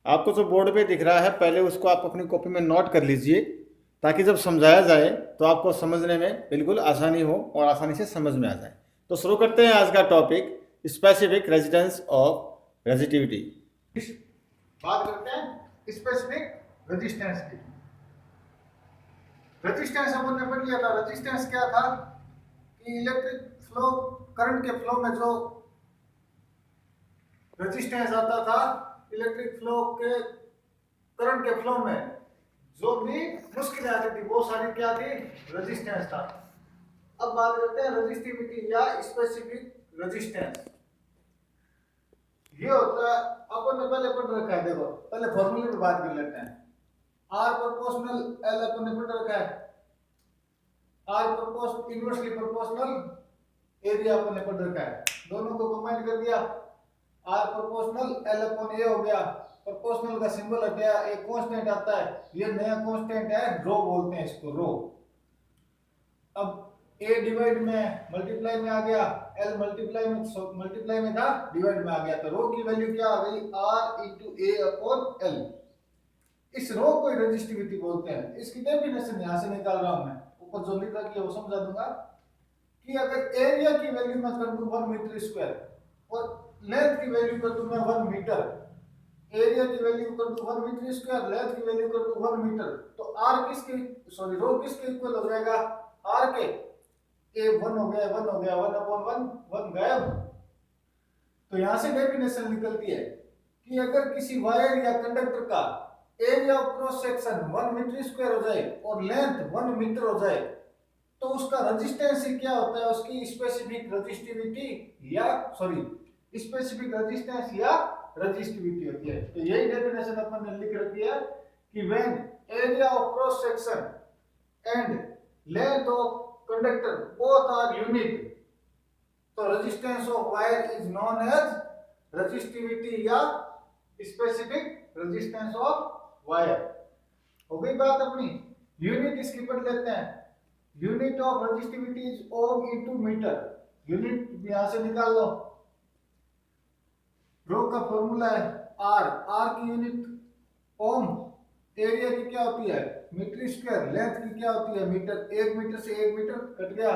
आपको जो बोर्ड पे दिख रहा है पहले उसको आप अपनी कॉपी में नोट कर लीजिए, ताकि जब समझाया जाए तो आपको समझने में बिल्कुल आसानी हो और आसानी से समझ में आ जाए। तो शुरू करते हैं आज का topic, specific resistance of resistivity. बात करते हैं स्पेसिफिक रेजिस्टेंस की। रेजिस्टेंस अपन ने पढ़ लिया था। रेजिस्टेंस क्या था कि इलेक्ट्रिक फ्लो, करंट के फ्लो में जो रेजिस्टेंस आता था, इलेक्ट्रिक फ्लो के करंट के फ्लो में जो भी मुश्किलें आती थी वो सारी क्या थी, रेजिस्टेंस था। अब बात करते हैं रेजिस्टिविटी या स्पेसिफिक रेजिस्टेंस। ये होता है, अपन ने पहले पढ़ रखा है, देखो पहले फॉर्मूले पे बात कर लेते हैं। आर प्रोपोर्शनल एल अपन ने पढ़ रखा है। R proportional inversely proportional area अपन ने पढ़ रखा है। दोनों को कंबाइन कर दिया, R proportional L upon A हो गया। प्रोपोर्शनल का सिंबल हट गया, एक कांस्टेंट आता है, ये नया कांस्टेंट है, रो बोलते हैं इसको, रो। अब ए डिवाइड में मल्टीप्लाई में आ गया, एल मल्टीप्लाई में था, डिवाइड में आ गया, तो रो की वैल्यू क्या आ गई, r into a upon l. इस रो को रेजिस्टिविटी बोलते हैं। इसकी डेफिनेशन यहां से निकाल रहा हूं मैं, ऊपर जो लिखा किया वो समझा दूंगा कि अगर एरिया की वैल्यू मैं कर दूं 1 मीटर स्क्वायर और लेंथ की वैल्यू कर दूं मैं 1 मीटर, एरिया की वैल्यू कर दूं 1 मीटर स्क्वायर, लेंथ की वैल्यू कर दूं 1 मीटर, तो आर किसके, सॉरी रो किसके इक्वल हो जाएगा, आर के। ए 1 हो गया, 1 हो गया, 1 अपॉन 1, 1 गायब। तो यहां से डेफिनेशन निकलती है कि अगर किसी वायर या कंडक्टर का area of cross section 1 metre square हो जाए और लेंथ 1 मीटर हो जाए, तो उसका रेजिस्टेंस क्या होता है, उसकी स्पेसिफिक रेजिस्टिविटी या स्पेसिफिक रेजिस्टेंस या रेजिस्टिविटी होती है। तो यही डेफिनेशन अपन ने लिख रखी है कि when area of cross section and length of conductor both are unit, तो resistance of wire is known as resistivity या स्पेसिफिक रेजिस्टेंस ऑफ वायर। हो गई बात अपनी। यूनिट इसकी पढ़ लेते हैं। Unit of resistivity is ohm into metre. Unit यहां से निकाल लो, रो का फॉर्मूला है आर, आर की यूनिट ओम, एरिया की क्या होती है मीटर स्क्वायर, लेंथ की क्या होती है मीटर, 1 मीटर से 1 मीटर कट गया,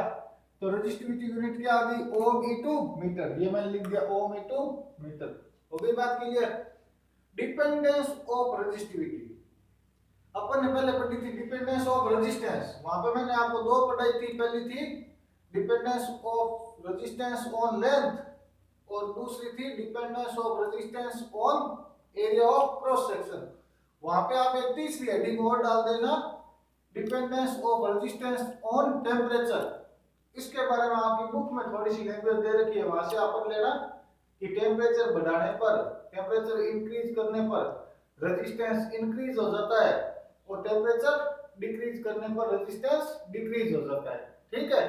तो रेजिस्टिविटी यूनिट क्या आ गई, ओम इनटू मीटर। ये मैंने लिख दिया ओम इनटू मीटर। हो गई बात क्लियर। डिपेंडेंस ऑफ रेजिस्टिविटी अपन ने पहले पढ़ी थी, डिपेंडेंस ऑफ रेजिस्टेंस। वहां पे मैंने आपको दो पढ़ाई थी, पहली थी dependence of resistance on length और दूसरी थी dependence of resistance on area of cross section. वहां पे आप एक तीसरी हेडिंग और डाल देना, dependence of resistance on temperature. इसके बारे में आपकी बुक में थोड़ी सी लैंग्वेज दे रखी है, वहां से आप पढ़ लेना कि टेम्परेचर बढ़ाने पर, टेम्परेचर इंक्रीज करने पर रेजिस्टेंस इंक्रीज हो जाता है और टेम्परेचर डिक्रीज करने पर रेजिस्टेंस डिक्रीज हो जाता है। ठीक है,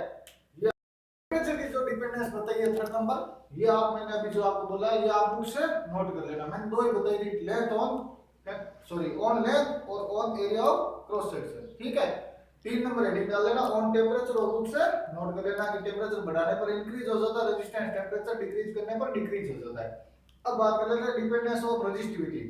ये टेम्परेचर की जो डिपेंडेंस बताई है 3rd नंबर, ये आप मैंने अभी जो आपको बोला ये आप बुक से नोट कर लेना। मैंने दो ही बताई थी, लेंथ ऑन ऑन लेंथ और on area of cross section. ठीक है, 3 नंबर हेडिंग डाल लेना ऑन टेम्परेचर और बुक से नोट कर लेना कि टेम्परेचर बढ़ाने पर इंक्रीज हो जाता है रेजिस्टेंस, टेम्परेचर डिक्रीज करने पर डिक्रीज हो जाता है। अब बात कर लेते हैं डिपेंडेंस ऑफ रेजिस्टिविटी।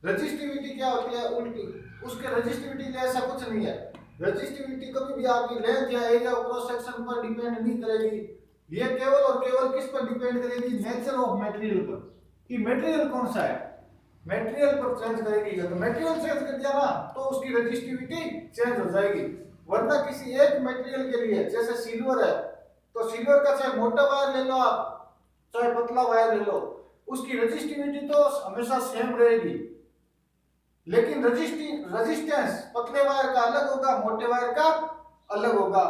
रेजिस्टिविटी क्या होती है, उल्टी उसके रेजिस्टिविटी के ऐसा कुछ नहीं है। रेजिस्टिविटी कभी भी आपकी लेंथ या एरिया ऑफ क्रॉस सेक्शन पर डिपेंड नहीं करेगी, ये केवल और केवल किस पर डिपेंड करेगी, नेचर ऑफ मटेरियल पर, कि मटेरियल कौन सा है, मटेरियल पर चेंज करेगी। तो मटेरियल चेंज कर दिया ना तो उसकी रेजिस्टिविटी चेंज हो जाएगी। वरना किसी एक मटेरियल के लिए, जैसे सिल्वर है, तो सिल्वर का चाहे मोटा वायर ले लो आप, चाहे पतला वायर ले लो, उसकी रेजिस्टिविटी तो हमेशा सेम रहेगी, लेकिन रेजिस्टेंस पतले वायर का अलग होगा, मोटे वायर का अलग होगा।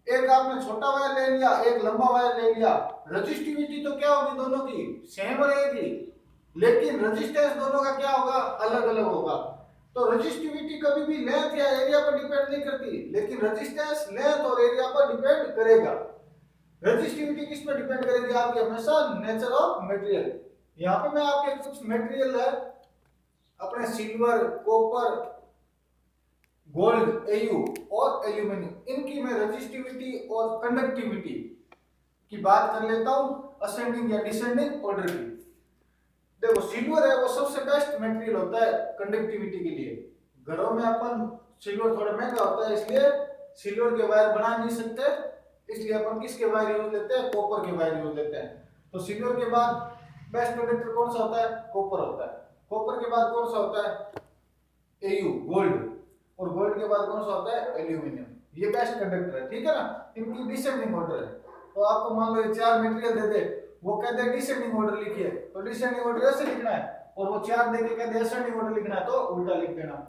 एक आपने छोटा वायर ले लिया, एक लंबा वायर ले लिया, रेजिस्टिविटी तो क्या होगी, दोनों की सेम रहेगी, लेकिन रेजिस्टेंस दोनों का क्या होगा, अलग अलग होगा। तो रेजिस्टिविटी कभी भी लेंथ या एरिया पर डिपेंड नहीं करती, लेकिन रेजिस्टेंस लेंथ और एरिया पर डिपेंड करेगा। रेजिस्टिविटी किस पर डिपेंड करेगी आपकी, हमेशा नेचर ऑफ मटेरियल। यहाँ पे मैं आपके कुछ मटेरियल है, अपने सिल्वर, कॉपर, गोल्ड, एयू और एल्यूमिनियम, इनकी मैं रेजिस्टिविटी और कंडक्टिविटी की बात कर लेता हूं, असेंडिंग या डिसेंडिंग ऑर्डर की। देखो सिल्वर है वो सबसे बेस्ट मटेरियल होता है कंडक्टिविटी के लिए। घरों में अपन सिल्वर थोड़ा महंगा होता है इसलिए सिल्वर के वायर बना नहीं सकते, इसलिए अपन किसके वायर यूज लेते हैं, कॉपर के वायर यूज लेते हैं। तो सिल्वर के बाद बेस्ट कंडक्टर कौन सा होता है, कॉपर होता है। कॉपर के बाद कौन सा होता है, एयू गोल्ड, और गोल्ड के बाद कौन सा होता है, एल्यूमिनियम। ये बेस्ट कंडक्टर है, ठीक है ना। इनकी डिसेंडिंग ऑर्डर है। तो आपको मान लो ये चार मटेरियल दे दे, वो कहते हैं डिसेंडिंग ऑर्डर लिखिए, तो डिसेंडिंग ऑर्डर ऐसे लिखना है, और वो चार देके कहते हैं असेंडिंग ऑर्डर लिखना है, तो उल्टा लिख देना।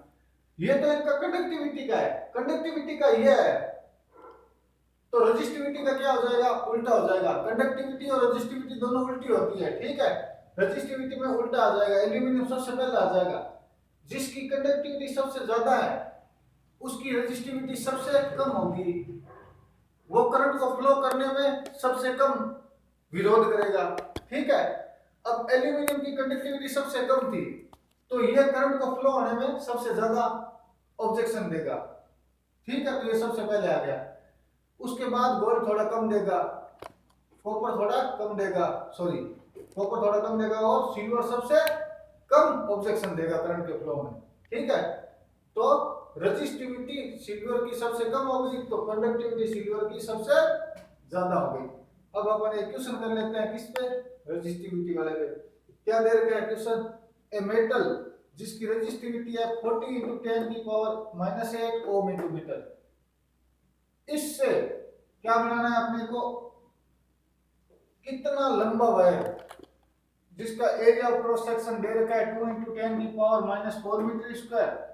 ये तो इनका कंडक्टिविटी का है, कंडक्टिविटी का ये है। तो रेजिस्टिविटी का क्या हो जाएगा, उल्टा हो जाएगा। कंडक्टिविटी और रेजिस्टिविटी दोनों उल्टी होती है, ठीक है। रेजिस्टिविटी में उल्टा आ जाएगा, एल्यूमिनियम सबसे पहले आ जाएगा। जिसकी कंडक्टिविटी सबसे ज्यादा है उसकी रेजिस्टिविटी सबसे कम होगी, वो करंट को फ्लो करने में सबसे कम विरोध करेगा, ठीक है। अब एल्यूमिनियम की कंडक्टिविटी सबसे कम थी, तो यह करंट को फ्लो होने में सबसे ज्यादा ऑब्जेक्शन देगा, ठीक है। तो ये सबसे पहले आ गया। उसके बाद गोल्ड थोड़ा कम देगा, कॉपर थोड़ा कम देगा, सॉरी कॉपर थोड़ा कम देगा, और सिल्वर सबसे कम ऑब्जेक्शन देगा करंट के फ्लो में, ठीक है। तो रेजिस्टिविटी सिल्वर की सबसे कम होगी, तो कंडक्टिविटी सिल्वर की सबसे ज्यादा होगी। अब अपन एक क्वेश्चन कर लेते हैं किस पे, रेजिस्टिविटी वाले पे। क्या दे रखा है क्वेश्चन, ए मेटल जिसकी रेजिस्टिविटी है 40 इंटू 10 की पावर -8 ओम इंटू मीटर। इससे क्या बनाना है अपने को, कितना लंबा वायर जिसका एरिया ऑफ क्रॉस सेक्शन दे रखा है 2 इंटू 10 की पावर -4 मीटर स्क्वायर,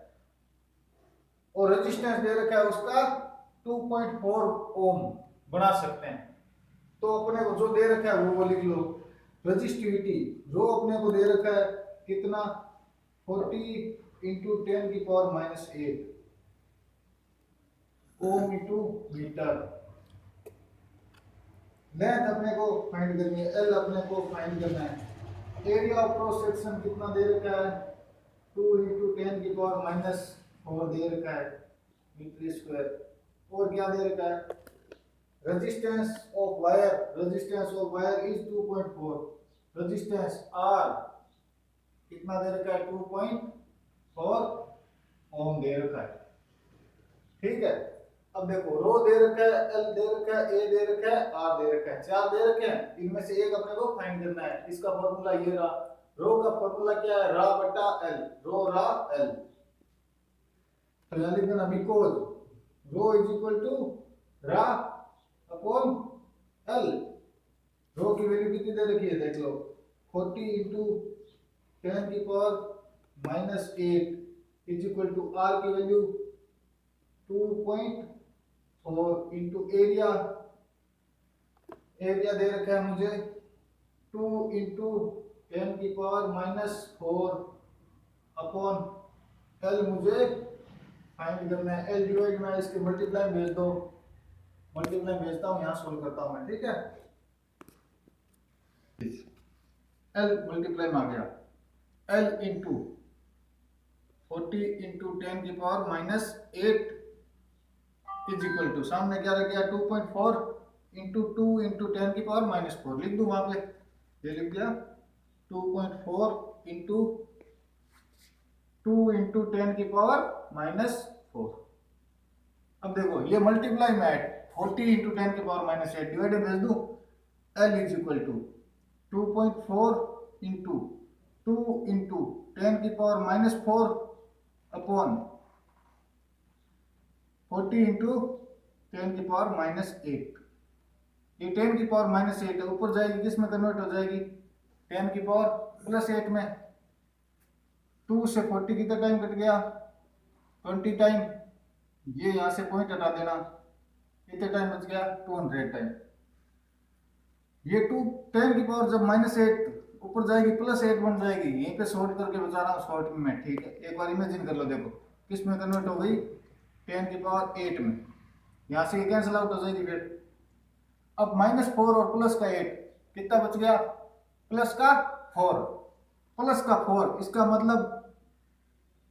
और रेजिस्टेंस दे रखा है उसका 2.4 ओम बना सकते हैं। तो अपने को जो दे रखा है वो लिख लो। रेजिस्टिविटी जो अपने को दे रखा है कितना, 40 इंटू 10 की power -8 ohm into metre. Length अपने को फाइंड करनी है, एल अपने को फाइंड करना है। एरिया ऑफ क्रॉस सेक्शन कितना दे रखा है, 2 इंटू 10 की पावर -4 दे रखा है मीटर स्क्वायर। और क्या दे रखा है, resistance of wire is 2.4, resistance R कितना दे रखा है, 2.4 ओम दे रखा है, ठीक है। अब देखो रो दे रखा है, एल दे रखा है, ए दे रखा है, आर दे रखा है, चार दे रखे हैं। इनमें से एक अपने को फाइंड करना है। इसका फॉर्मूला ये रहा, रो का फॉर्मूला क्या है, रा बटा एल, रो रा एल। तो यहां लिख देना because rho is equal to रा अपॉन एल। रो की वैल्यू कितनी दे रखी है देख लो, 40 इंटू 10 की power -8 is equal to r की वैल्यू 2.4 इंटू एरिया दे रखा है मुझे 2 इंटू 10 की पावर -4 अपॉन एल मुझे फाइंड करना है। एल डिवाइड में इसके मल्टीप्लाई भेज दो, मल्टीप्लाई भेजता हूँ, यहाँ सोल्व करता हूँ मैं, ठीक है। एल मल्टीप्लाई में आ गया, एल इंटू 40 इंटू 10 की पावर -8 इज इक्वल टू, सामने क्या रख गया 2.4 इंटू 2 इंटू 10 की पावर -4 लिख दूं वहां पे, ये लिख दिया 2.4 इंटू 2 इंटू 10 की पावर -4। अब देखो ये मल्टीप्लाई में 40 इंटू 10 की पावर -8 डिवाइड भेज दूं, l is equal to 2.4 into 2 into 10 की पावर -4 अपॉन 40 इंटू 10 की पावर -8। ये 10 की पावर -8 है, ऊपर जाएगी किस में कन्वर्ट हो जाएगी, 10 की पावर +8 में। 2 से 40 कितना टाइम कट गया, 20 टाइम। ये यहाँ से पॉइंट हटा देना, कितने टाइम बच गया, 200 टाइम। ये 10 की पावर जब -8 ऊपर जाएगी +8 बन जाएगी, यहीं पे सॉर्ट करके बचा रहा हूँ शॉर्ट में, ठीक है। एक बार इमेजिन कर लो, देखो किस में कन्वर्ट हो गई, 10 की पावर 8 में। यहाँ से कैंसिल आउट हो जाएगी फिर। अब -4 और +8 कितना बच गया, +4 +4। इसका मतलब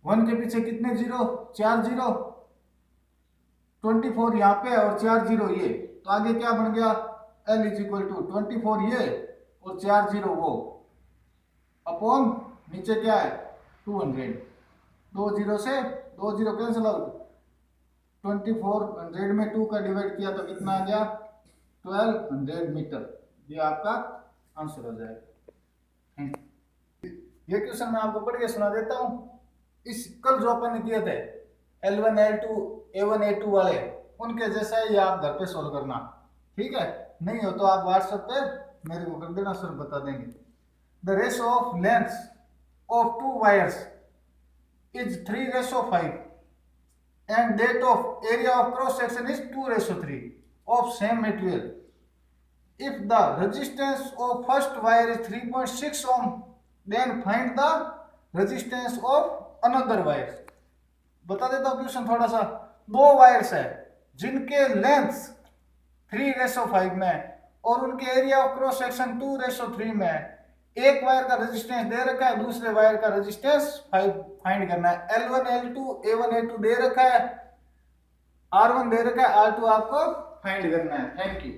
1 के पीछे कितने जीरो, 4 जीरो, 24 यहाँ पे और 4 जीरो ये, तो आगे क्या बन गया, L इज इक्वल टू 24 ये और 4 जीरो वो। अपॉन नीचे क्या है 200, 20 से 20 कैंसिल आउट, 2400 में 2 का डिवाइड किया तो कितना आ गया 1200 मीटर। ये आपका आंसर हो जाएगा। ये क्वेश्चन मैं आपको पढ़ के सुना देता हूँ। इस कल जो अपन ने किए थे L1 L2 A1 A2 वाले, उनके जैसा ही आप घर पे सोल्व करना, ठीक है। नहीं हो तो आप व्हाट्सएप पे मेरे को कर देना, सर बता देंगे। The ratio of length of 2 wires is 3:5 and that of area of cross section is 2:3 of same material. If the resistance of first wire is 3.6 ohm, then find the resistance of another wire. बता देता हूँ question थोड़ा सा। 2 wires है जिनके length 3:5 में है और उनके एरिया ऑफ क्रॉस सेक्शन 2:3 में है। एक वायर का रेजिस्टेंस दे रखा है, दूसरे वायर का रेजिस्टेंस फाइंड करना है। L1 L2 A1 A2 दे रखा है, R1 दे रखा है, R2 आपको फाइंड करना है। Thank you.